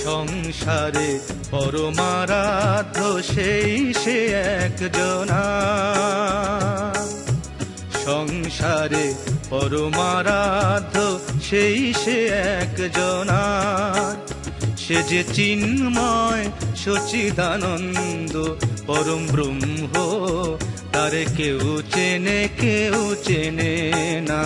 সংসারে পরমারাধ্য সেই সে একজনা, সংসারে পরমারাধ্য সেই সে একজনা। সে যে চিন্ময় সচিদানন্দ পরম ব্রহ্ম, তারে কেউ চেনে না।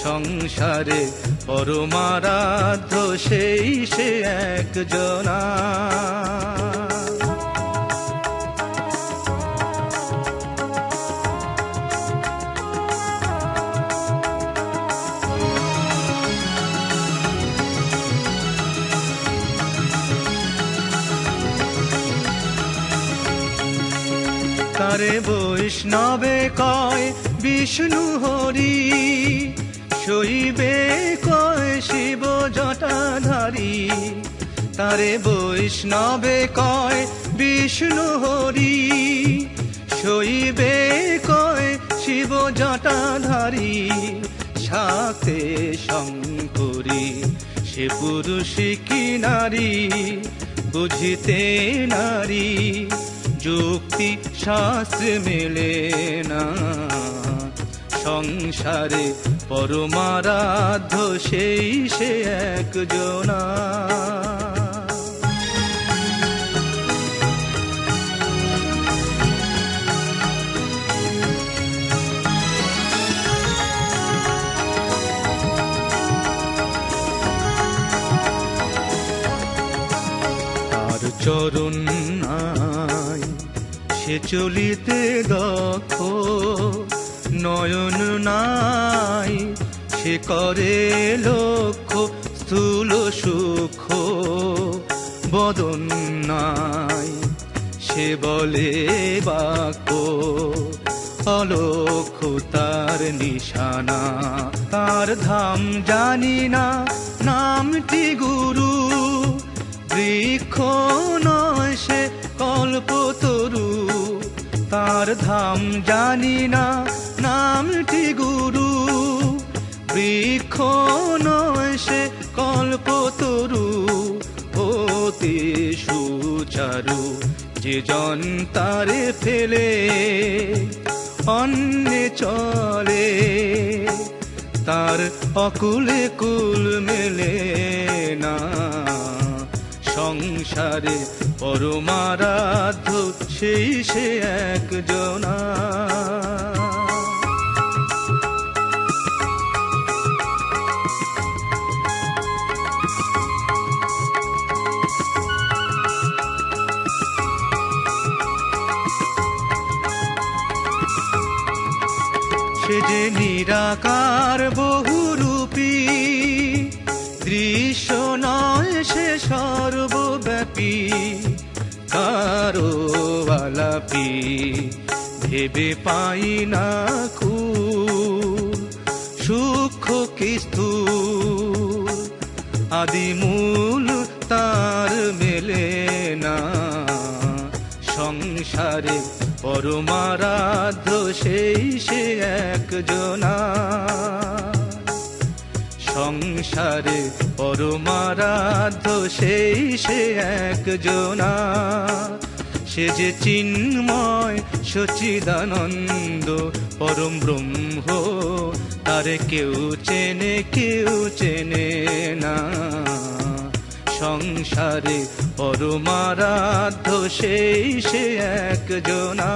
সংসারে পরমারাধ্য সেই সে একজনা। তারে বৈষ্ণবে কয় বিষ্ণু হরি, শৈবে কয় শিব জটাধারী। তারে বৈষ্ণবে কয় বিষ্ণু হরি, শৈবে কয় শিব জটাধারী। শাক্তে শঙ্করী সে পুরুষ কি নারী, বুঝিতে নারী যুক্তি শাস্ত্রে মেলে না। সংসারে পরমারাধ্য সেই সে একজনা। তার চরণ নাই সে চলিতে দক্ষ, নয়ন নাই সে করে লক্ষ্য, স্থূল সূক্ষ্ম বদন নাই সে বলে বাক্য, অলক্ষ তার নিশানা। তার ধাম জানি না নামটি গুরু, বৃক্ষ নয় সে কল্পতরু। তার ধাম জানি না নামটি গুরু, বৃক্ষ নয় সে কল্পতরু। অতি সুচারু যে জন তারে ফেলে অন্যে চলে, তার অকুলে কুল মেলে না। সংসারে পরমারাধ্য সেই সে একজনা। সে যে নিরাকার বহুরূপী, দৃশ্য নয় সে সর্বব্যাপী। কারো আলাপি ভেবে পাই না খুব, সূক্ষ্ম কি স্থূল আদিমূল তার মেলে না। সংসারে পরমারাধ্য সেই সে একজনা। সংসারে পরমারাধ্য সেই সে একজনা। সে যে চিন্ময় সচিদানন্দ পরম ব্রহ্ম, তারে কেউ চেনে না। সংসারে পরমারাধ্য সেই সে একজনা।